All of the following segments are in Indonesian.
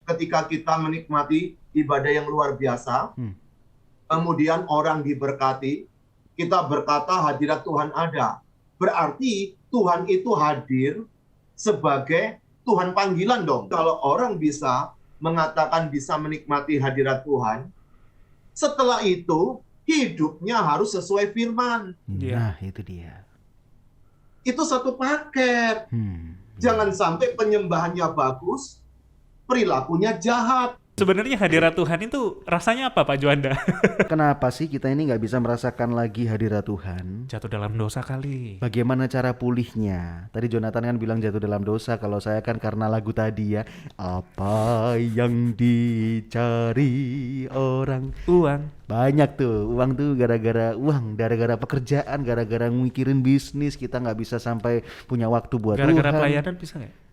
ketika kita menikmati ibadah yang luar biasa, kemudian orang diberkati, kita berkata hadirat Tuhan ada. Berarti Tuhan itu hadir sebagai Tuhan panggilan dong. Kalau orang bisa mengatakan bisa menikmati hadirat Tuhan, setelah itu hidupnya harus sesuai firman. Nah, itu dia. Itu satu paket. Jangan sampai penyembahannya bagus, perilakunya jahat. Sebenarnya hadirat Tuhan itu rasanya apa, Pak Juanda? Kenapa sih kita ini nggak bisa merasakan lagi hadirat Tuhan? Jatuh dalam dosa kali. Bagaimana cara pulihnya? Tadi Jonathan kan bilang jatuh dalam dosa. Kalau saya kan karena lagu tadi ya. Apa yang dicari orang? Uang. Banyak tuh. Uang tuh gara-gara uang. Gara-gara pekerjaan. Gara-gara mikirin bisnis. Kita nggak bisa sampai punya waktu buat Tuhan. Gara-gara pelayanan bisa nggak?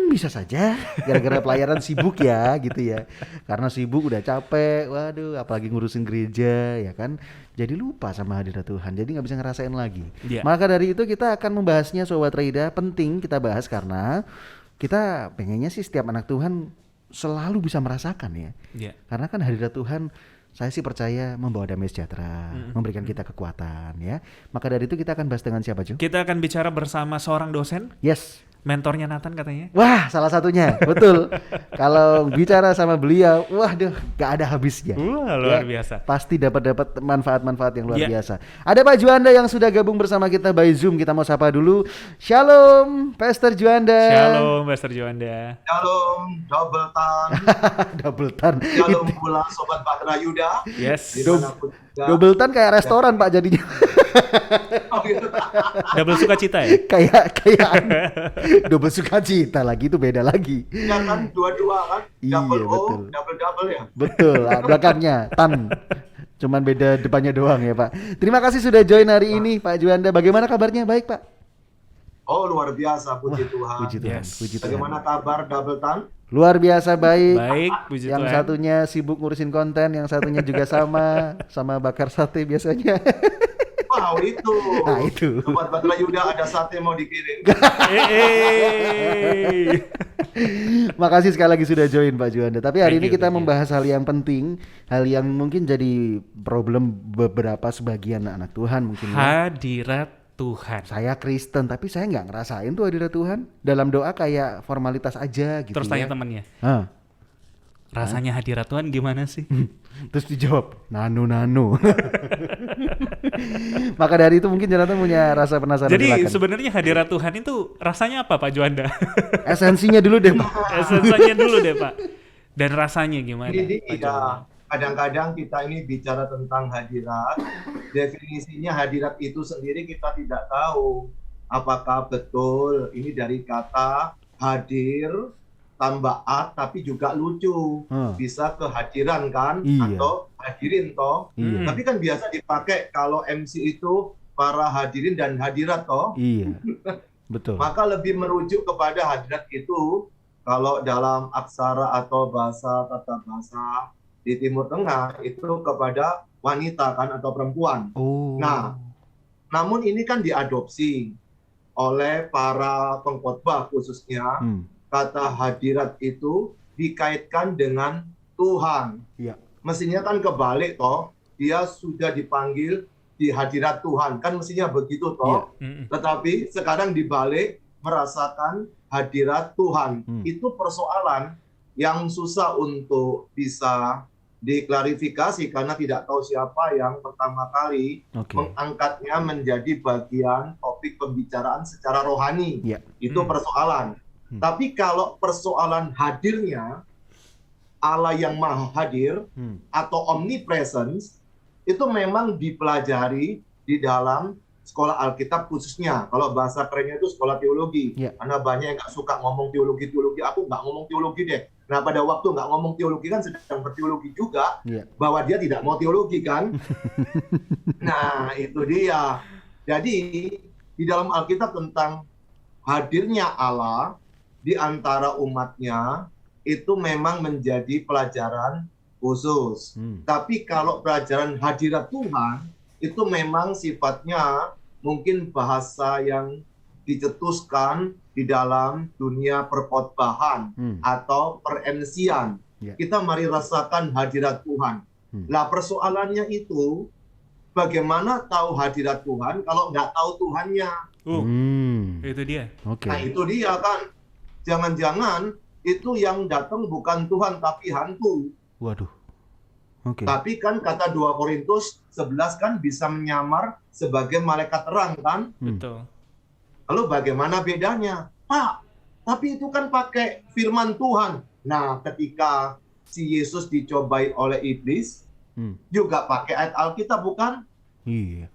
Bisa saja. Gara-gara pelayaran sibuk ya gitu ya. Karena sibuk udah capek. Waduh, apalagi ngurusin gereja ya kan. Jadi lupa sama hadirat Tuhan. Jadi nggak bisa ngerasain lagi. Maka dari itu kita akan membahasnya Sobat Raida. Penting kita bahas karena kita pengennya sih setiap anak Tuhan selalu bisa merasakan ya. Karena kan hadirat Tuhan, saya sih percaya membawa damai sejahtera, memberikan kita kekuatan ya. Maka dari itu kita akan bahas dengan siapa, Jo? Kita akan bicara bersama seorang dosen. Yes. Mentornya Nathan katanya. Wah, salah satunya. Betul. Kalau bicara sama beliau, waduh, gak ada habisnya. Luar biasa. Pasti dapat manfaat-manfaat yang luar biasa. Ada Pak Juanda yang sudah gabung bersama kita by Zoom. Kita mau sapa dulu. Shalom, Pastor Juanda. Shalom, Pastor Juanda. Shalom, double tan. Double tan. Shalom pula Sobat Batra Yuda. Yes. Double tan kayak restoran Pak jadinya. Double sukacita ya? Kayak double sukacita lagi, itu beda lagi. Ya kan, dua-dua kan? Double Iya, O, betul. double ya? Betul, belakangnya tan. Cuman beda depannya doang ya Pak. Terima kasih sudah join hari ini Pak Juanda. Bagaimana kabarnya? Baik Pak? Oh, luar biasa, puji Tuhan. Puji Tuhan, puji Tuhan. Bagaimana kabar double tan? Luar biasa baik. Baik, puji Yang Tuhan. satunya sibuk ngurusin konten, yang satunya juga sama bakar sate biasanya. Wow, itu. Nah, itu. Sobat Batra Yuda ada sate mau dikirim. Makasih sekali lagi sudah join Pak Juanda. Tapi hari ini kita membahas hal yang penting, hal yang mungkin jadi problem beberapa sebagian anak Tuhan mungkin. Hadirat Tuhan. Saya Kristen tapi saya nggak ngerasain tuh hadirat Tuhan. Dalam doa kayak formalitas aja gitu. Terus ya. tanya temannya. Hah? Rasanya hadirat Tuhan gimana sih? Terus dijawab nano. Maka dari itu mungkin Jonathan punya rasa penasaran. Jadi sebenarnya hadirat Tuhan itu rasanya apa Pak Juanda? Esensinya dulu deh Pak. Esensinya dulu deh Pak. Dan rasanya gimana? Jadi Pak Juanda? kadang-kadang kita ini bicara tentang hadirat, definisinya hadirat itu sendiri kita tidak tahu apakah betul ini dari kata hadir tambah at tapi juga lucu, bisa kehadiran kan, atau hadirin toh. Tapi kan biasa dipakai kalau MC itu para hadirin dan hadirat toh. Iya, betul. Maka lebih merujuk kepada hadirat itu kalau dalam aksara atau bahasa tata bahasa di Timur Tengah itu kepada wanita kan atau perempuan. Nah, namun ini kan diadopsi oleh para pengkhotbah khususnya. Kata hadirat itu dikaitkan dengan Tuhan. Mestinya kan kebalik toh, dia sudah dipanggil di hadirat Tuhan, kan mestinya begitu toh. Tetapi sekarang dibalik merasakan hadirat Tuhan. Itu persoalan yang susah untuk bisa diklarifikasi karena tidak tahu siapa yang pertama kali mengangkatnya menjadi bagian topik pembicaraan secara rohani. Itu persoalan. Tapi kalau persoalan hadirnya Allah yang maha hadir atau omnipresence itu memang dipelajari di dalam sekolah Alkitab khususnya. Kalau bahasa kerennya itu sekolah teologi. Karena banyak yang nggak suka ngomong teologi. Aku nggak ngomong teologi deh. Nah pada waktu nggak ngomong teologi kan sedang berteologi juga. Bahwa dia tidak mau teologi kan. Nah itu dia. Jadi di dalam Alkitab tentang hadirnya Allah di antara umatnya itu memang menjadi pelajaran khusus. Tapi kalau pelajaran hadirat Tuhan itu memang sifatnya mungkin bahasa yang dicetuskan di dalam dunia perkhotbahan atau perensian. Kita mari rasakan hadirat Tuhan. Lah persoalannya itu, bagaimana tahu hadirat Tuhan kalau nggak tahu Tuhannya? Itu dia. Nah itu dia kan. Jangan-jangan itu yang datang bukan Tuhan tapi hantu. Waduh. Tapi kan kata 2 Korintus 11 kan bisa menyamar sebagai malaikat terang kan? Betul. Lalu bagaimana bedanya? Pak, tapi itu kan pakai firman Tuhan. Nah, ketika si Yesus dicobai oleh iblis, juga pakai ayat Alkitab bukan? Iya.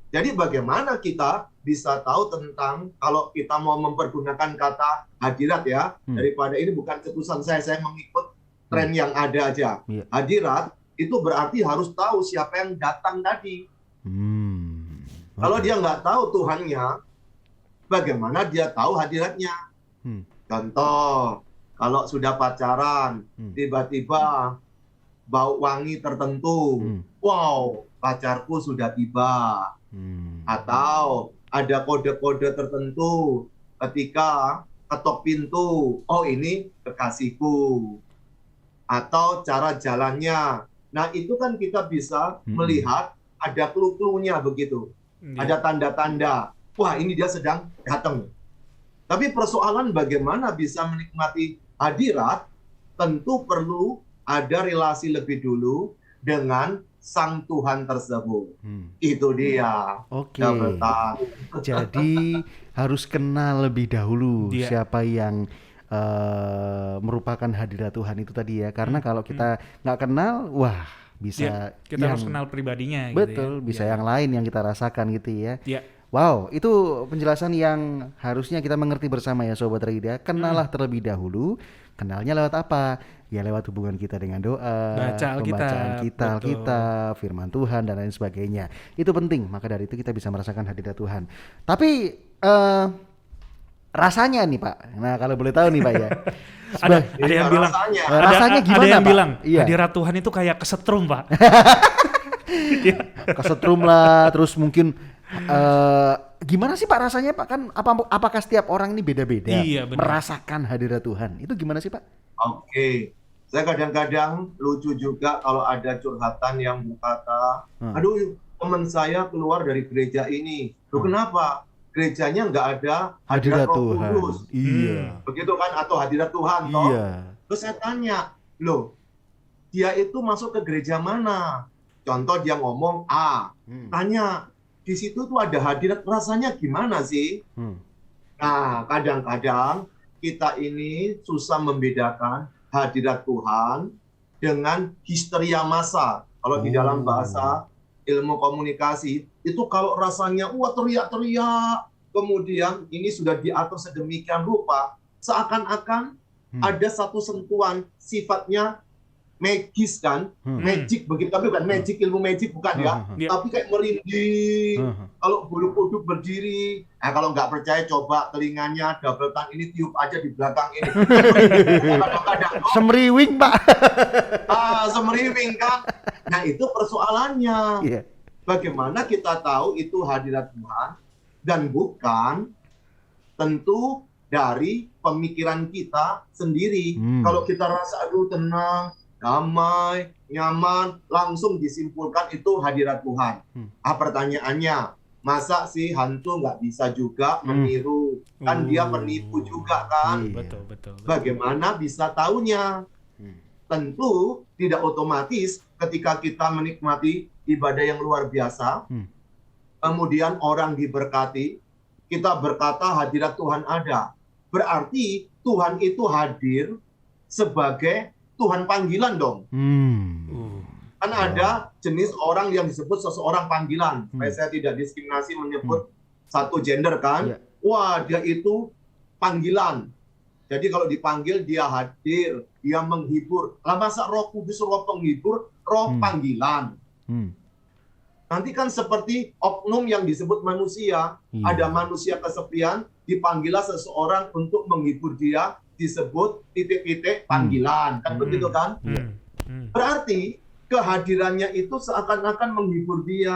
Jadi bagaimana kita bisa tahu tentang kalau kita mau mempergunakan kata hadirat ya, daripada ini bukan keputusan saya mengikut tren yang ada aja. Hadirat itu berarti harus tahu siapa yang datang tadi. Kalau dia nggak tahu Tuhannya, bagaimana dia tahu hadiratnya? Contoh, kalau sudah pacaran, tiba-tiba bau wangi tertentu, wow, pacarku sudah tiba. Atau ada kode-kode tertentu ketika ketok pintu, oh ini kekasihku. Atau cara jalannya. Nah itu kan kita bisa melihat ada clue-cluenya begitu. Ada tanda-tanda. Wah ini dia sedang datang. Tapi persoalan bagaimana bisa menikmati hadirat, tentu perlu ada relasi lebih dulu dengan Sang Tuhan tersebut. Itu dia. Oke. Jadi harus kenal lebih dahulu siapa yang merupakan hadirat Tuhan itu tadi ya. Karena kalau kita nggak kenal, wah bisa kita harus kenal pribadinya. Betul, gitu ya. Bisa yang lain yang kita rasakan gitu ya. Wow, itu penjelasan yang harusnya kita mengerti bersama ya Sobat Rida. Kenalah terlebih dahulu. Kenalnya lewat apa? Ya lewat hubungan kita dengan doa, pembacaan kita, Alkitab, firman Tuhan dan lain sebagainya. Itu penting, maka dari itu kita bisa merasakan hadirat Tuhan. Tapi rasanya nih Pak. Nah, kalau boleh tahu nih Pak ya. ada yang bilang rasanya gimana, ada yang Pak? bilang hadirat Tuhan itu kayak kesetrum, Pak. Kesetrum lah, terus mungkin gimana sih Pak rasanya Pak? Kan apakah setiap orang ini beda-beda merasakan hadirat Tuhan? Itu gimana sih Pak? Oke. Saya kadang-kadang lucu juga kalau ada curhatan yang berkata, aduh teman saya keluar dari gereja ini. Loh kenapa? Gerejanya nggak ada hadirat Roh Kudus. Iya. Begitu kan? Atau hadirat Tuhan. Toh? Iya. Terus saya tanya, loh dia itu masuk ke gereja mana? Contoh dia ngomong A. Tanya, di situ tuh ada hadirat, rasanya gimana sih? Nah, kadang-kadang kita ini susah membedakan hadirat Tuhan dengan histeria massa. Kalau di dalam bahasa ilmu komunikasi, itu kalau rasanya teriak-teriak, kemudian ini sudah diatur sedemikian rupa, seakan-akan ada satu sentuhan sifatnya magis kan, magic begitu, tapi bukan magic, ilmu magic bukan ya, tapi kayak merinding, kalau bulu kuduk berdiri, kalau nggak percaya coba telinganya double tang ini tiup aja di belakang ini, kadang-kadang semriwing Pak, semriwing kan, nah itu persoalannya, bagaimana kita tahu itu hadirat Tuhan dan bukan tentu dari pemikiran kita sendiri, kalau kita rasa aduh tenang, damai, nyaman, langsung disimpulkan itu hadirat Tuhan. Pertanyaannya, masa sih hantu nggak bisa juga meniru? Kan dia penipu juga kan? Betul. Bagaimana bisa tahunya? Tentu tidak otomatis ketika kita menikmati ibadah yang luar biasa, kemudian orang diberkati, kita berkata hadirat Tuhan ada. Berarti Tuhan itu hadir sebagai Tuhan panggilan dong. Kan ada jenis orang yang disebut seseorang panggilan. Supaya saya tidak diskriminasi menyebut satu gender kan. Wah dia itu panggilan. Jadi kalau dipanggil dia hadir, dia menghibur. Lah masa Roh Kudus roh penghibur, roh panggilan. Nanti kan seperti oknum yang disebut manusia. Ada manusia kesepian, dipanggillah seseorang untuk menghibur dia, disebut titik-titik panggilan, kan begitu kan? Berarti kehadirannya itu seakan-akan menghibur dia,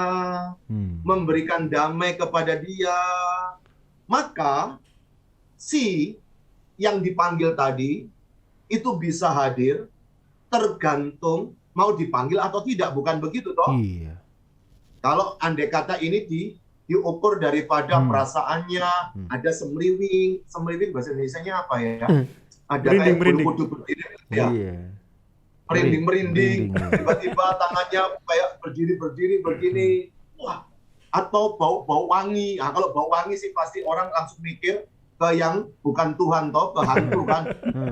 memberikan damai kepada dia, maka si yang dipanggil tadi itu bisa hadir tergantung mau dipanggil atau tidak, bukan begitu toh? Iya. Kalau andai kata ini diukur daripada perasaannya, ada semriwing bahasa Indonesianya apa ya? Ada kayak bulu-bulu berdiri ya. Iya. Merinding, tiba-tiba tangannya kayak berdiri begini. Wah, atau bau wangi. Nah, kalau bau wangi sih pasti orang langsung mikir ke yang bukan Tuhan toh, ke hantu kan.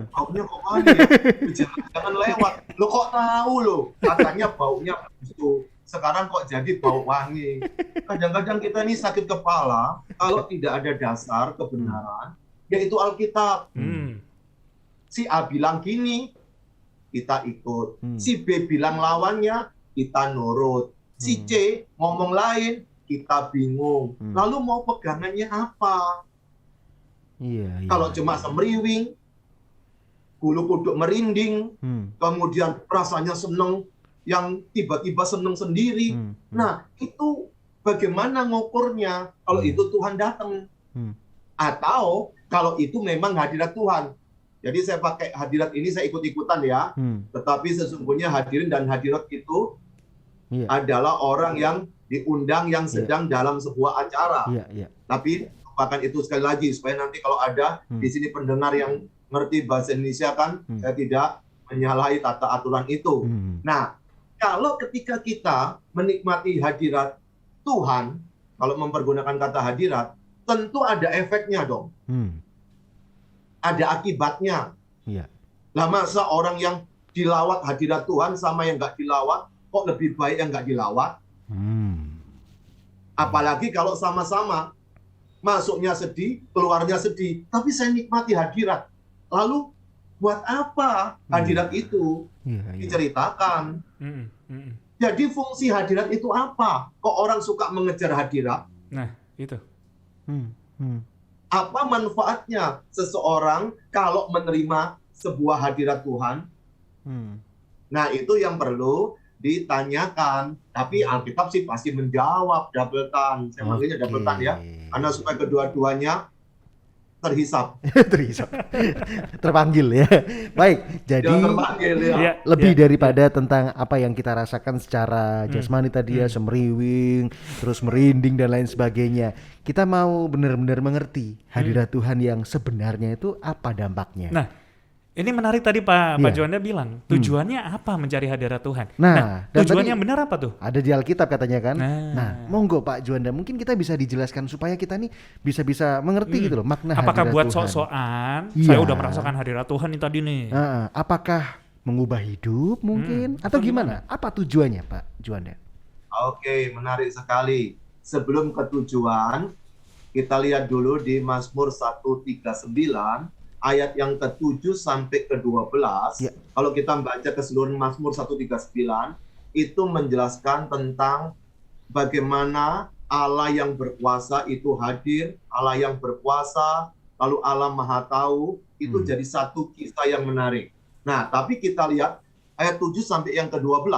Baunya kok wangi ya? Jangan lewat. Lo kok tahu lo? Katanya baunya begitu. Sekarang kok jadi bau wangi. Kadang-kadang kita ini sakit kepala kalau tidak ada dasar kebenaran, yaitu Alkitab. Si A bilang gini, kita ikut. Si B bilang lawannya, kita nurut. Si C ngomong lain, kita bingung. Lalu mau pegangannya apa? Iya. Kalau cuma semriwing, bulu kuduk merinding, kemudian rasanya seneng, yang tiba-tiba seneng sendiri. Nah, itu bagaimana ngukurnya kalau itu Tuhan datang? Atau kalau itu memang hadirat Tuhan. Jadi saya pakai hadirat ini, saya ikut-ikutan ya. Tetapi sesungguhnya hadirin dan hadirat itu adalah orang yang diundang yang sedang dalam sebuah acara. Tapi bahkan itu sekali lagi, supaya nanti kalau ada di sini pendengar yang ngerti bahasa Indonesia kan, saya tidak menyalahi tata aturan itu. Nah, kalau ketika kita menikmati hadirat Tuhan, kalau mempergunakan kata hadirat, tentu ada efeknya dong. Ada akibatnya. Lah masa orang yang dilawat hadirat Tuhan sama yang nggak dilawat, kok lebih baik yang nggak dilawat? Apalagi kalau sama-sama masuknya sedih, keluarnya sedih, tapi saya nikmati hadirat. Lalu buat apa hadirat itu diceritakan? Jadi fungsi hadirat itu apa? Kok orang suka mengejar hadirat? Nah, itu. Apa manfaatnya seseorang kalau menerima sebuah hadirat Tuhan? Nah, itu yang perlu ditanyakan. Tapi Alkitab sih pasti menjawab double tan. Saya manggilnya double tan ya. Karena supaya kedua-duanya terhisap. Terpanggil ya. Baik, jadi lebih daripada tentang apa yang kita rasakan secara jasmani tadi ya, semriwing, terus merinding dan lain sebagainya. Kita mau benar-benar mengerti hadirat Tuhan yang sebenarnya itu apa dampaknya. Nah, ini menarik tadi Pak Juanda bilang, tujuannya apa mencari hadirat Tuhan? Nah, tujuannya benar apa tuh? Ada di Alkitab katanya kan. Nah, monggo Pak Juanda, mungkin kita bisa dijelaskan supaya kita nih bisa mengerti gitu loh makna apakah hadirat buat Tuhan. sok-sokan, saya udah merasakan hadirat Tuhan nih tadi nih. Apakah mengubah hidup mungkin? Atau gimana? Apa tujuannya Pak Juanda? Oke, menarik sekali. Sebelum ke tujuan, kita lihat dulu di Mazmur 139, ayat yang ke-7 sampai ke-12, kalau kita membaca keseluruhan Mazmur 139, itu menjelaskan tentang bagaimana Allah yang berkuasa itu hadir, Allah yang berkuasa, lalu Allah Maha Tahu, itu jadi satu kisah yang menarik. Nah, tapi kita lihat ayat 7 sampai yang ke-12,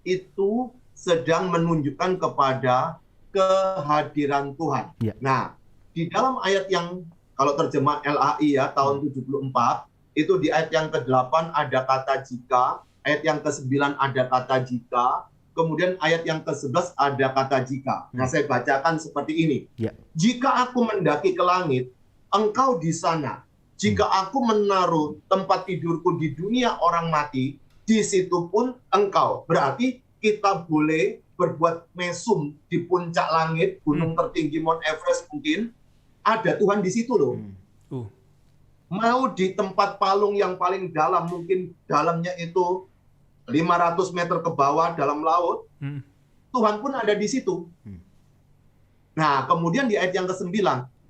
itu sedang menunjukkan kepada kehadiran Tuhan. Nah, di dalam ayat yang kalau terjemah LAI ya, tahun 74, itu di ayat yang ke-8 ada kata jika, ayat yang ke-9 ada kata jika, kemudian ayat yang ke-11 ada kata jika. Nah, saya bacakan seperti ini. Jika aku mendaki ke langit, engkau di sana. Jika aku menaruh tempat tidurku di dunia orang mati, di situ pun engkau. Berarti kita boleh berbuat mesum di puncak langit, gunung tertinggi Mount Everest mungkin, ada Tuhan di situ loh. Mau di tempat palung yang paling dalam, mungkin dalamnya itu 500 meter ke bawah dalam laut, Tuhan pun ada di situ. Nah, kemudian di ayat yang ke-9,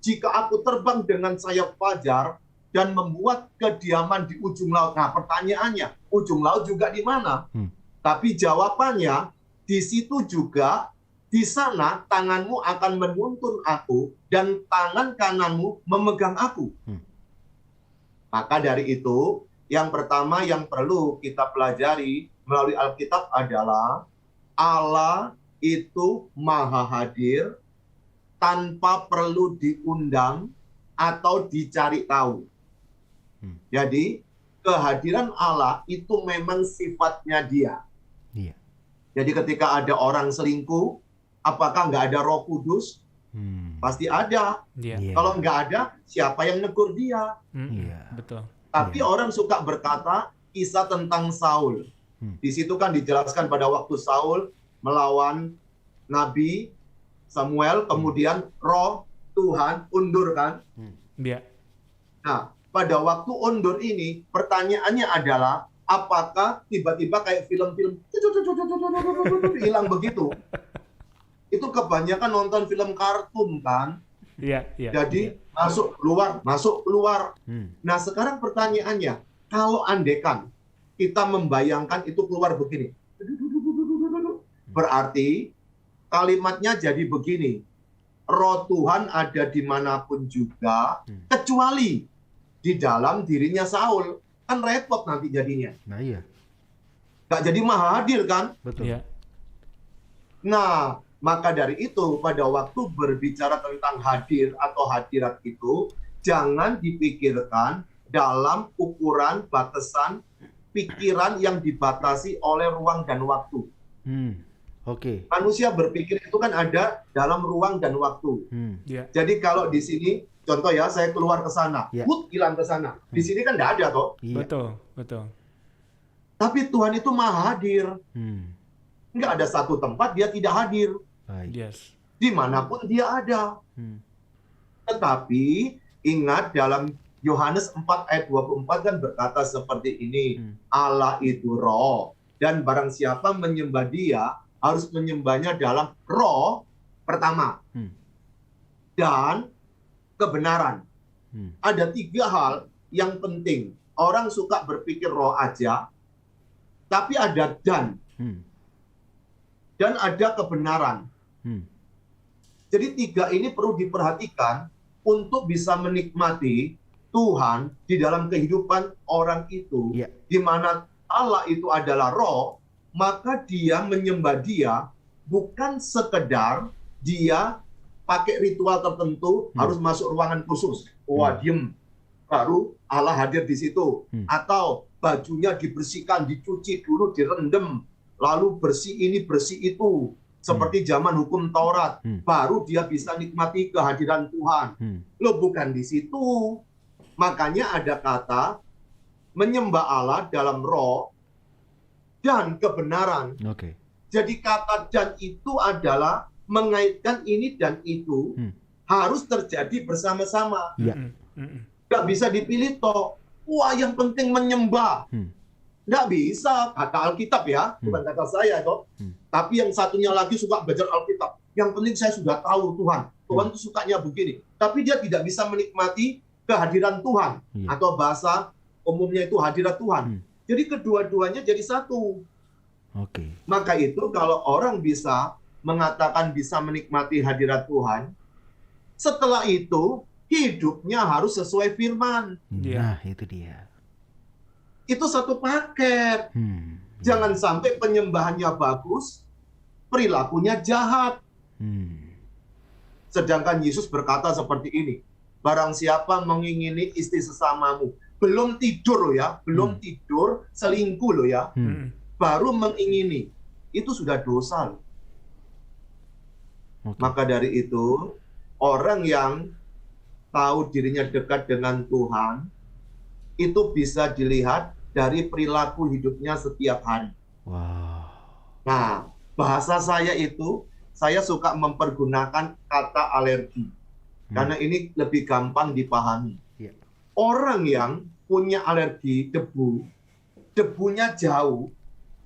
jika aku terbang dengan sayap fajar dan membuat kediaman di ujung laut. Nah, pertanyaannya, ujung laut juga di mana? Tapi jawabannya, di situ juga. Di sana tanganmu akan menuntun aku dan tangan kananmu memegang aku. Maka dari itu, yang pertama yang perlu kita pelajari melalui Alkitab adalah Allah itu maha hadir, tanpa perlu diundang atau dicari tahu. Jadi kehadiran Allah itu memang sifatnya Dia. Iya. Jadi ketika ada orang selingkuh, apakah nggak ada Roh Kudus? Pasti ada. Iya. Kalau nggak ada, siapa yang negur dia? Iya. Betul. Tapi orang suka berkata kisah tentang Saul. Di situ kan dijelaskan pada waktu Saul melawan Nabi Samuel, kemudian Roh Tuhan undur kan? Iya. Nah, pada waktu undur ini, pertanyaannya adalah, apakah tiba-tiba kayak film-film hilang begitu? Itu kebanyakan nonton film kartun kan? Iya. Jadi masuk keluar. Nah, sekarang pertanyaannya, kalau andekan kita membayangkan itu keluar begini, berarti kalimatnya jadi begini, Roh Tuhan ada dimanapun juga, kecuali di dalam dirinya Saul. Kan repot nanti jadinya. Nah iya. Nggak jadi maha hadir kan? Betul. Iya. Nah, maka dari itu pada waktu berbicara tentang hadir atau hadirat itu, jangan dipikirkan dalam ukuran batasan pikiran yang dibatasi oleh ruang dan waktu. Oke. Manusia berpikir itu kan ada dalam ruang dan waktu. Iya. Jadi kalau di sini, contoh ya, saya keluar ke sana, hilang ke sana. Di sini kan nggak ada toh. Iya. Betul. Tapi Tuhan itu maha hadir. Nggak ada satu tempat dia tidak hadir. Baik. Yes. Dimanapun dia ada. Tetapi ingat dalam Yohanes 4 ayat 24 kan berkata seperti ini, Allah itu roh, dan barang siapa menyembah dia harus menyembahnya dalam roh pertama dan kebenaran. Ada 3 hal yang penting. Orang suka berpikir roh aja, tapi ada dan ada kebenaran. Jadi 3 ini perlu diperhatikan untuk bisa menikmati Tuhan di dalam kehidupan orang itu, di mana Allah itu adalah roh, maka dia menyembah dia bukan sekedar dia pakai ritual tertentu, harus masuk ruangan khusus. Wah, diem. Baru Allah hadir di situ. Atau bajunya dibersihkan, dicuci dulu, direndam. Lalu bersih ini, bersih itu. Seperti zaman hukum Taurat. Baru dia bisa nikmati kehadiran Tuhan. Loh, bukan di situ. Makanya ada kata menyembah Allah dalam roh dan kebenaran. Jadi kata dan itu adalah mengaitkan ini dan itu harus terjadi bersama-sama. Nggak bisa dipilih toh. Wah, yang penting menyembah. Nggak bisa, kata Alkitab ya, bukan kata saya toh. Tapi yang satunya lagi suka belajar Alkitab. Yang penting saya sudah tahu Tuhan. Tuhan itu sukanya begini. Tapi dia tidak bisa menikmati kehadiran Tuhan. Atau bahasa umumnya itu hadirat Tuhan. Jadi kedua-duanya jadi satu. Maka itu kalau orang bisa mengatakan bisa menikmati hadirat Tuhan, setelah itu hidupnya harus sesuai firman. Nah, itu dia. Itu satu paket. Jangan sampai penyembahannya bagus, perilakunya jahat. Sedangkan Yesus berkata seperti ini, barang siapa mengingini istri sesamamu, belum tidur loh ya, belum tidur, selingkuh loh ya, baru mengingini, itu sudah dosa loh. Maka dari itu, orang yang tahu dirinya dekat dengan Tuhan, itu bisa dilihat dari perilaku hidupnya setiap hari. Nah, bahasa saya itu, saya suka mempergunakan kata alergi. Karena ini lebih gampang dipahami. Orang yang punya alergi debu, debunya jauh,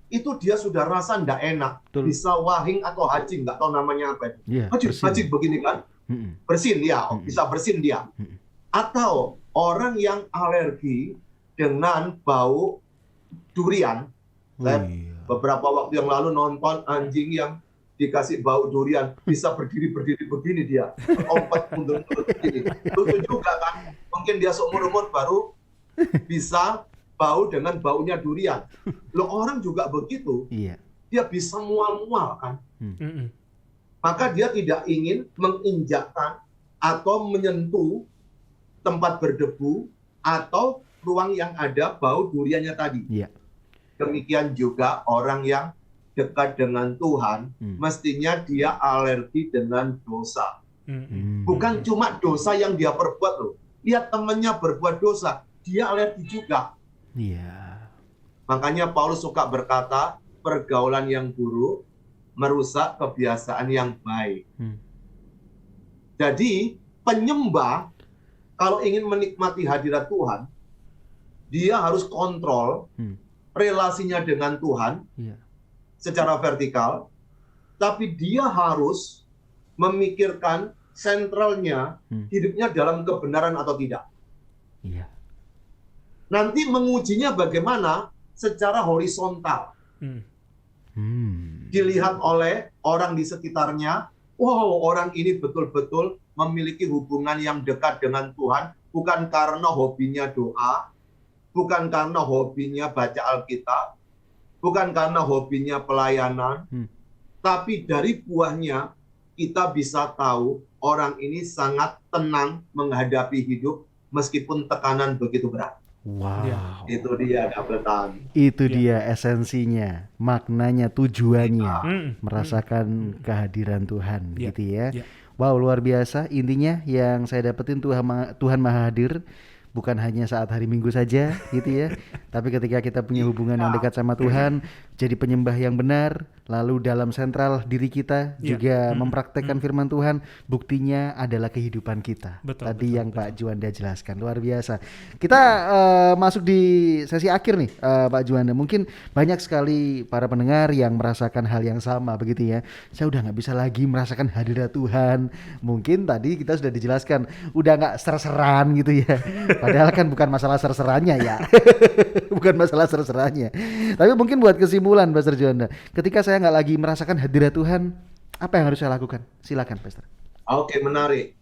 itu dia sudah rasa nggak enak. Bisa wahing atau hajing, nggak tahu namanya apa itu. Hajing begini kan? Bersin ya, bisa bersin dia. Atau orang yang alergi dengan bau durian. Saya beberapa waktu yang lalu nonton anjing yang dikasih bau durian, bisa berdiri begini dia, ompet mundur begini. Lucu juga kan? Mungkin dia seumur-umur baru bisa bau dengan baunya durian. Loh, orang juga begitu. Dia bisa mual-mual kan? maka dia tidak ingin menginjakkan atau menyentuh tempat berdebu atau ruang yang ada bau duriannya tadi. Iya. Demikian juga orang yang dekat dengan Tuhan, mestinya dia alergi dengan dosa. Bukan cuma dosa yang dia perbuat loh. Lihat temannya berbuat dosa, dia alergi juga. Iya. Makanya Paulus suka berkata, pergaulan yang buruk merusak kebiasaan yang baik. Jadi penyembah kalau ingin menikmati hadirat Tuhan, dia harus kontrol relasinya dengan Tuhan secara vertikal, tapi dia harus memikirkan sentralnya hidupnya dalam kebenaran atau tidak. Iya. Nanti mengujinya bagaimana secara horizontal. Dilihat oleh orang di sekitarnya, wow, orang ini betul-betul memiliki hubungan yang dekat dengan Tuhan, bukan karena hobinya doa, bukan karena hobinya baca Alkitab, bukan karena hobinya pelayanan, tapi dari buahnya kita bisa tahu orang ini sangat tenang menghadapi hidup meskipun tekanan begitu berat. Wow. Itu dia Kapten. Itu dia esensinya, maknanya, tujuannya, merasakan kehadiran Tuhan, gitu ya. Wow, luar biasa. Intinya yang saya dapetin, Tuhan Maha Hadir bukan hanya saat hari Minggu saja, gitu ya. Tapi ketika kita punya hubungan yang dekat sama Tuhan, jadi penyembah yang benar, lalu dalam sentral diri kita juga mempraktekkan firman Tuhan, buktinya adalah kehidupan kita. Tadi yang Pak Juanda jelaskan, luar biasa. Kita masuk di sesi akhir nih, Pak Juanda. Mungkin banyak sekali para pendengar yang merasakan hal yang sama, begitu ya. Saya udah nggak bisa lagi merasakan hadirat Tuhan. Mungkin tadi kita sudah dijelaskan, udah nggak ser-seran gitu ya. Padahal kan bukan masalah ser-serannya ya. Bukan masalah ser-serannya. Tapi mungkin buat kesimpulan, Pastor Juanda, ketika saya nggak lagi merasakan hadirat Tuhan, apa yang harus saya lakukan? Silakan, Pastor. Oke, menarik.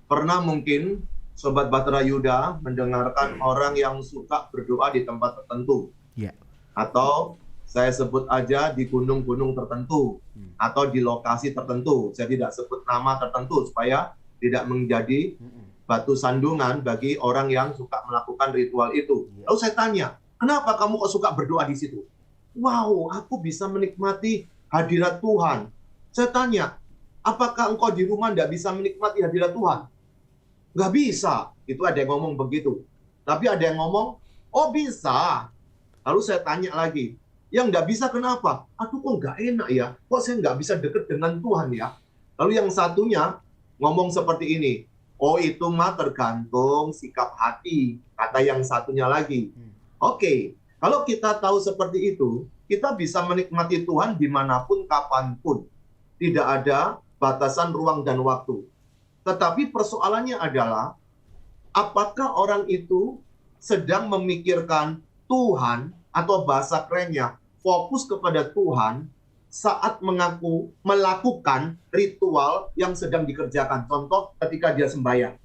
Pernah mungkin Sobat Bahtera Yuda mendengarkan orang yang suka berdoa di tempat tertentu. Ya. Atau saya sebut aja di gunung-gunung tertentu. Atau di lokasi tertentu. Saya tidak sebut nama tertentu supaya tidak menjadi batu sandungan bagi orang yang suka melakukan ritual itu. Lalu saya tanya, kenapa kamu kok suka berdoa di situ? Wow, aku bisa menikmati hadirat Tuhan. Saya tanya, apakah engkau di rumah tidak bisa menikmati hadirat Tuhan? Nggak bisa. Itu ada yang ngomong begitu. Tapi ada yang ngomong, oh bisa. Lalu saya tanya lagi, yang nggak bisa kenapa? Aduh, kok nggak enak ya? Kok saya nggak bisa dekat dengan Tuhan ya? Lalu yang satunya ngomong seperti ini, oh itu mah tergantung sikap hati, kata yang satunya lagi. Oke, kalau kita tahu seperti itu, kita bisa menikmati Tuhan dimanapun, kapanpun. Tidak ada batasan ruang dan waktu. Tetapi persoalannya adalah, apakah orang itu sedang memikirkan Tuhan, atau bahasa kerennya, fokus kepada Tuhan, saat melakukan ritual yang sedang dikerjakan. Contoh ketika dia sembahyang.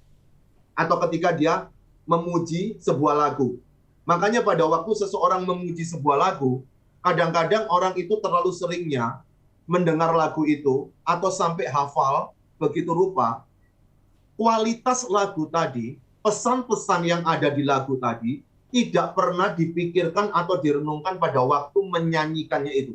Atau ketika dia memuji sebuah lagu. Makanya pada waktu seseorang memuji sebuah lagu, kadang-kadang orang itu terlalu seringnya mendengar lagu itu, atau sampai hafal begitu rupa, kualitas lagu tadi, pesan-pesan yang ada di lagu tadi, tidak pernah dipikirkan atau direnungkan pada waktu menyanyikannya itu.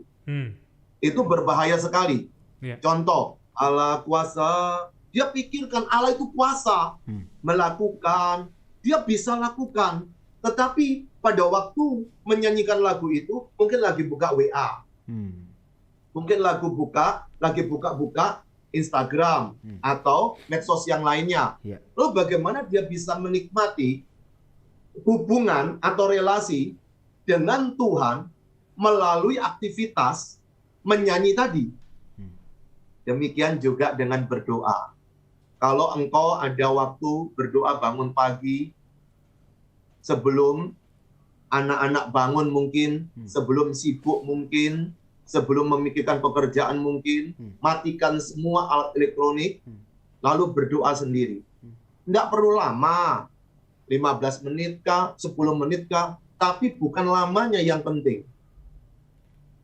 Itu berbahaya sekali. Contoh, Allah kuasa, dia pikirkan Allah itu kuasa, melakukan, dia bisa lakukan. Tetapi pada waktu menyanyikan lagu itu, mungkin lagi buka WA. Mungkin lagi buka Instagram atau medsos yang lainnya. Lalu bagaimana dia bisa menikmati hubungan atau relasi dengan Tuhan melalui aktivitas menyanyi tadi. Demikian juga dengan berdoa. Kalau engkau ada waktu berdoa bangun pagi, sebelum anak-anak bangun mungkin, sebelum sibuk mungkin, sebelum memikirkan pekerjaan mungkin, matikan semua alat elektronik, lalu berdoa sendiri. Tidak perlu lama, 15 menit kah, 10 menit kah, tapi bukan lamanya yang penting.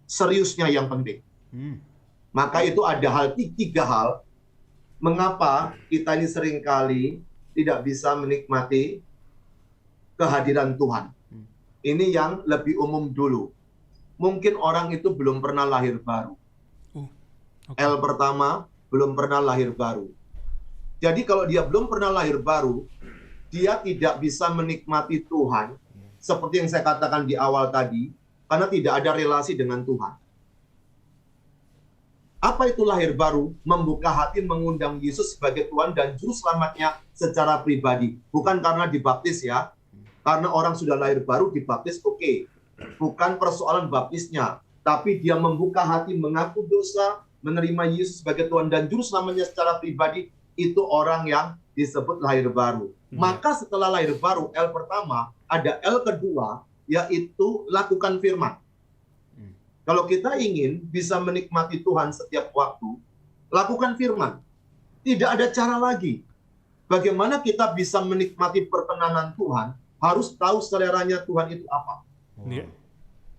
Seriusnya yang penting. Maka itu ada tiga hal mengapa kita ini seringkali tidak bisa menikmati kehadiran Tuhan. Ini yang lebih umum dulu. Mungkin orang itu belum pernah lahir baru. L pertama, belum pernah lahir baru. Jadi kalau dia belum pernah lahir baru, dia tidak bisa menikmati Tuhan seperti yang saya katakan di awal tadi, karena tidak ada relasi dengan Tuhan. Apa itu lahir baru? Membuka hati mengundang Yesus sebagai Tuhan dan Juru Selamatnya secara pribadi. Bukan karena dibaptis ya. Karena orang sudah lahir baru dibaptis, oke. Bukan persoalan baptisnya. Tapi dia membuka hati, mengaku dosa, menerima Yesus sebagai Tuhan dan Juru Selamatnya secara pribadi. Itu orang yang disebut lahir baru. Maka setelah lahir baru, L pertama, ada L kedua, yaitu lakukan firman. Kalau kita ingin bisa menikmati Tuhan setiap waktu, lakukan firman. Tidak ada cara lagi. Bagaimana kita bisa menikmati perkenanan Tuhan, harus tahu seleranya Tuhan itu apa.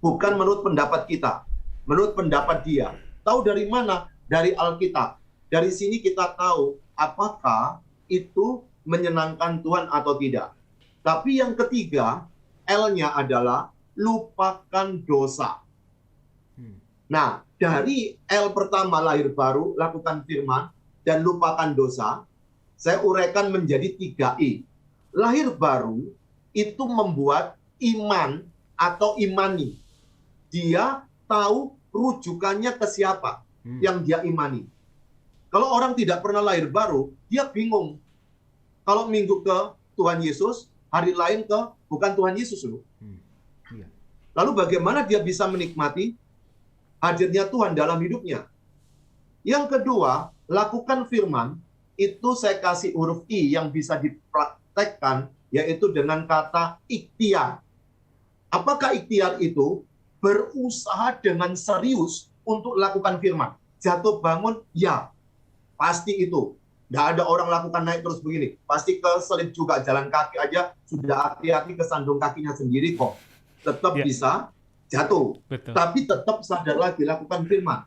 Bukan menurut pendapat kita, menurut pendapat dia. Tahu dari mana? Dari Alkitab. Dari sini kita tahu apakah itu menyenangkan Tuhan atau tidak. Tapi yang ketiga, L-nya adalah lupakan dosa. Nah, dari L pertama lahir baru, lakukan firman, dan lupakan dosa, saya uraikan menjadi 3I. Lahir baru itu membuat iman atau imani. Dia tahu rujukannya ke siapa yang dia imani. Kalau orang tidak pernah lahir baru, dia bingung. Kalau minggu ke Tuhan Yesus, hari lain ke bukan Tuhan Yesus loh. Lalu bagaimana dia bisa menikmati hadirnya Tuhan dalam hidupnya? Yang kedua, lakukan firman, itu saya kasih huruf I yang bisa dipraktekkan, yaitu dengan kata ikhtiar. Apakah ikhtiar itu? Berusaha dengan serius untuk lakukan firman. Jatuh bangun, ya, pasti itu. Nggak ada orang lakukan naik terus begini. Pasti keselip juga, jalan kaki aja sudah hati-hati kesandung kakinya sendiri kok. Tetap bisa jatuh. Betul. Tapi tetap sadar lagi, lakukan firman.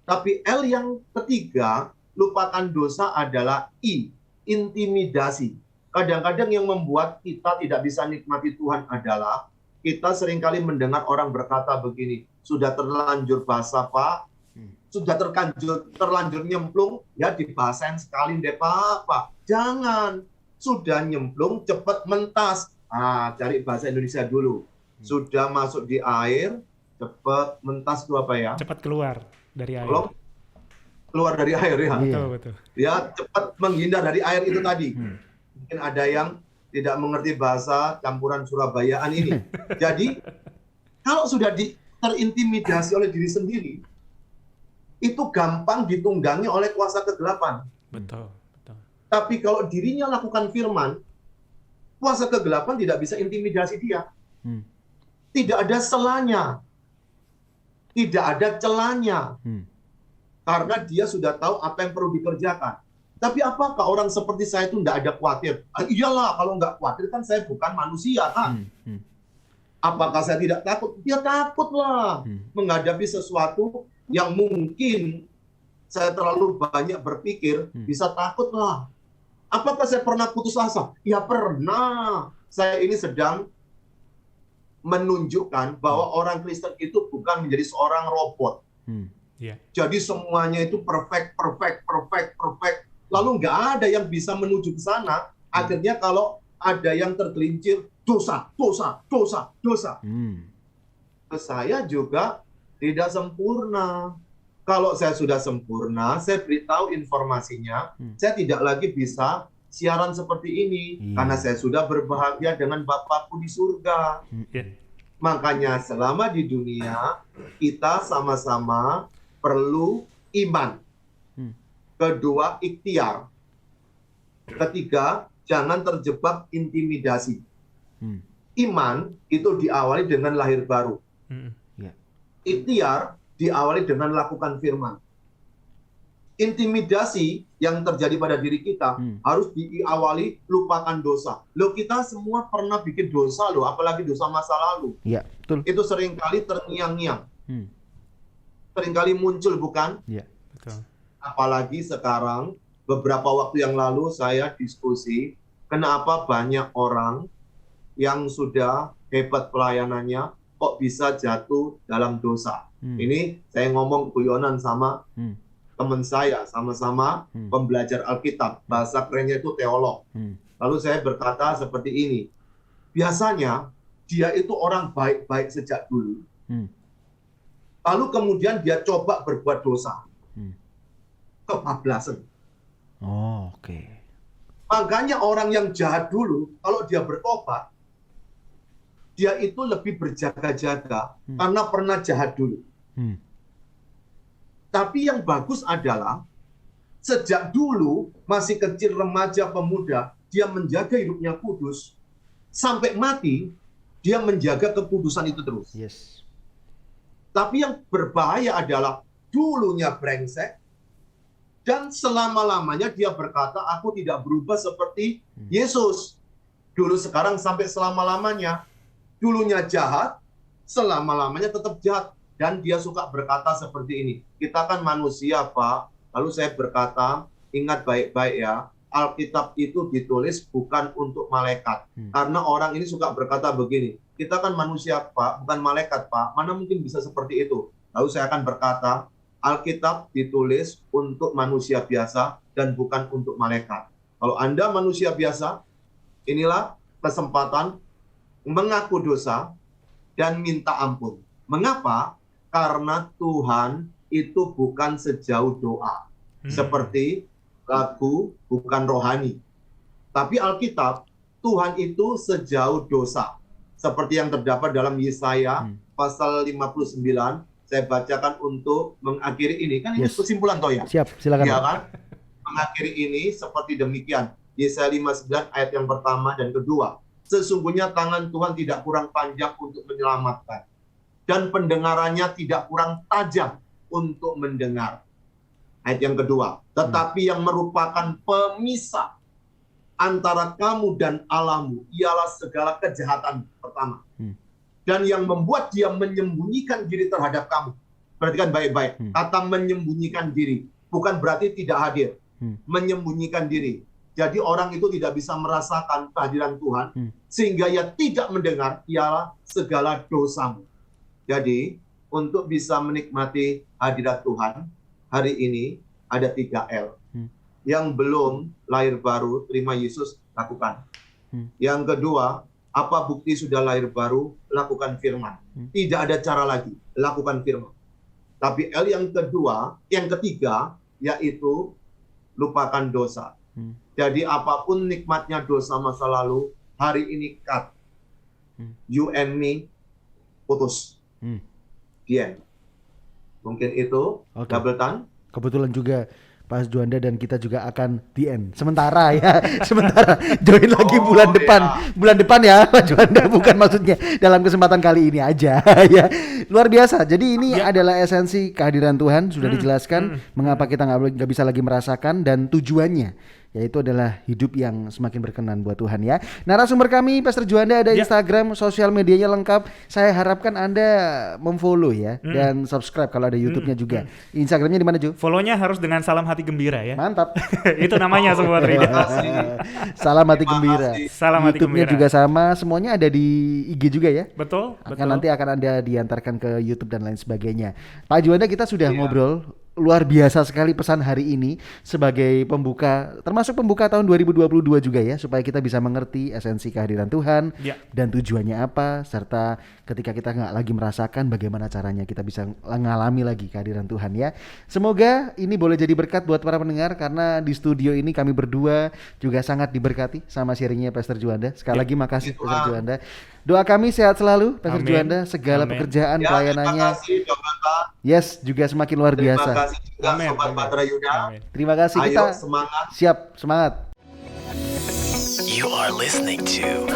Tapi L yang ketiga, lupakan dosa adalah I, intimidasi. Kadang-kadang yang membuat kita tidak bisa nikmati Tuhan adalah kita seringkali mendengar orang berkata begini, sudah terlanjur basah Pak, sudah terlanjur nyemplung, ya dibasahin sekali deh Pak. Jangan, sudah nyemplung cepat mentas. Cari bahasa Indonesia dulu. Sudah masuk di air, cepat mentas itu apa ya? Cepat keluar dari air. Keluar dari air ya. Betul. Ya, cepat menghindar dari air itu tadi. Mungkin ada yang tidak mengerti bahasa campuran Surabayaan ini. Jadi, kalau sudah terintimidasi oleh diri sendiri, itu gampang ditunggangi oleh kuasa kegelapan. Betul. Tapi kalau dirinya lakukan firman, kuasa kegelapan tidak bisa intimidasi dia. Tidak ada selanya. Tidak ada celanya. Karena dia sudah tahu apa yang perlu dikerjakan. Tapi apakah orang seperti saya itu tidak ada khawatir? Iyalah, kalau nggak khawatir kan saya bukan manusia kan. Apakah saya tidak takut? Ya takutlah menghadapi sesuatu yang mungkin saya terlalu banyak berpikir, bisa takutlah. Apakah saya pernah putus asa? Ya pernah. Saya ini sedang menunjukkan bahwa orang Kristen itu bukan menjadi seorang robot. Jadi semuanya itu perfect. Lalu nggak ada yang bisa menuju ke sana. Akhirnya kalau ada yang tergelincir, dosa. Saya juga tidak sempurna. Kalau saya sudah sempurna, saya beritahu informasinya, saya tidak lagi bisa siaran seperti ini, karena saya sudah berbahagia dengan Bapakku di surga. Makanya selama di dunia, kita sama-sama perlu iman. Kedua, ikhtiar. Ketiga, jangan terjebak intimidasi. Iman itu diawali dengan lahir baru. Ikhtiar diawali dengan lakukan firman. Intimidasi yang terjadi pada diri kita harus diawali lupakan dosa. Loh, kita semua pernah bikin dosa loh, apalagi dosa masa lalu. Iya, betul. Itu seringkali terngiang-ngiang. seringkali muncul, bukan? Iya. Betul. Apalagi sekarang, beberapa waktu yang lalu saya diskusi, kenapa banyak orang yang sudah hebat pelayanannya, kok bisa jatuh dalam dosa. Ini saya ngomong guyonan sama teman saya, sama-sama pembelajar Alkitab. Bahasa kerennya itu teolog. Lalu saya berkata seperti ini, biasanya dia itu orang baik-baik sejak dulu. Lalu kemudian dia coba berbuat dosa. Kebablasan. Oh, oke. Makanya orang yang jahat dulu, kalau dia bertobat, dia itu lebih berjaga-jaga karena pernah jahat dulu. Tapi yang bagus adalah sejak dulu, masih kecil, remaja, pemuda, dia menjaga hidupnya kudus. Sampai mati, dia menjaga kekudusan itu terus. Yes. Tapi yang berbahaya adalah dulunya brengsek, dan selama-lamanya dia berkata, aku tidak berubah seperti Yesus. Dulu, sekarang, sampai selama-lamanya. Dulunya jahat, selama-lamanya tetap jahat. Dan dia suka berkata seperti ini, kita kan manusia, Pak. Lalu saya berkata, ingat baik-baik ya, Alkitab itu ditulis bukan untuk malaikat. Karena orang ini suka berkata begini, kita kan manusia, Pak, bukan malaikat, Pak. Mana mungkin bisa seperti itu? Lalu saya akan berkata, Alkitab ditulis untuk manusia biasa dan bukan untuk malaikat. Kalau Anda manusia biasa, inilah kesempatan mengaku dosa dan minta ampun. Mengapa? Karena Tuhan itu bukan sejauh doa. Seperti lagu bukan rohani. Tapi Alkitab, Tuhan itu sejauh dosa. Seperti yang terdapat dalam Yesaya pasal 59. Saya bacakan untuk mengakhiri ini. Kan ini kesimpulan toh ya? Siap, silakan. Ya kan? Mengakhiri ini seperti demikian. Yesaya 59 ayat yang pertama dan kedua. Sesungguhnya tangan Tuhan tidak kurang panjang untuk menyelamatkan. Dan pendengarannya tidak kurang tajam untuk mendengar. Ayat yang kedua. Tetapi yang merupakan pemisah antara kamu dan Allahmu ialah segala kejahatan pertama. Dan yang membuat dia menyembunyikan diri terhadap kamu. Perhatikan baik-baik. Kata menyembunyikan diri. Bukan berarti tidak hadir. Menyembunyikan diri. Jadi orang itu tidak bisa merasakan kehadiran Tuhan. Sehingga ia tidak mendengar ialah segala dosamu. Jadi, untuk bisa menikmati hadirat Tuhan, hari ini ada 3 L. Yang belum lahir baru, terima Yesus, lakukan. Yang kedua, apa bukti sudah lahir baru? Lakukan firman. Tidak ada cara lagi, lakukan firman. Tapi L yang kedua, yang ketiga, yaitu lupakan dosa. Jadi apapun nikmatnya dosa masa lalu, hari ini cut. You and me, putus. Dian. Mungkin itu double tan. Kebetulan juga Pak Juanda dan kita juga akan the end. Sementara ya, sementara join lagi bulan depan. Bulan depan ya Pak Juanda, bukan maksudnya dalam kesempatan kali ini aja ya. Luar biasa. Jadi ini adalah esensi kehadiran Tuhan, sudah dijelaskan mengapa kita nggak bisa lagi merasakan dan tujuannya. Yaitu adalah hidup yang semakin berkenan buat Tuhan ya. Narasumber kami Pastor Juanda ada Instagram, sosial medianya lengkap. Saya harapkan Anda memfollow ya dan subscribe kalau ada YouTube-nya juga. Instagramnya di mana Ju? Follow-nya harus dengan Salam Hati Gembira ya. Mantap. Itu namanya semua Rida. Salam Hati Gembira. Salam Hati YouTube-nya Gembira juga sama, semuanya ada di IG juga ya. Betul. Nanti akan Anda diantarkan ke YouTube dan lain sebagainya. Pak Juanda, kita sudah ngobrol. Luar biasa sekali pesan hari ini sebagai pembuka, termasuk pembuka tahun 2022 juga ya, supaya kita bisa mengerti esensi kehadiran Tuhan dan tujuannya apa, serta ketika kita nggak lagi merasakan bagaimana caranya kita bisa mengalami lagi kehadiran Tuhan ya. Semoga ini boleh jadi berkat buat para pendengar, karena di studio ini kami berdua juga sangat diberkati sama sharingnya Pastor Juanda. Sekali lagi makasih Pastor Juanda. Doa kami sehat selalu Pastor Juanda, segala pekerjaan pelayanannya. Terima kasih, Yes, juga semakin luar biasa. Terima kasih juga Sobat Batra Yuda. Terima kasih. Ayo, kita semangat. Siap, semangat. You are listening to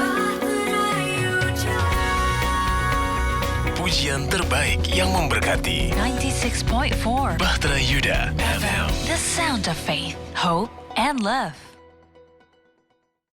pujian terbaik yang memberkati 96.4 Bahtera Yuda FM. The sound of faith, hope, and love.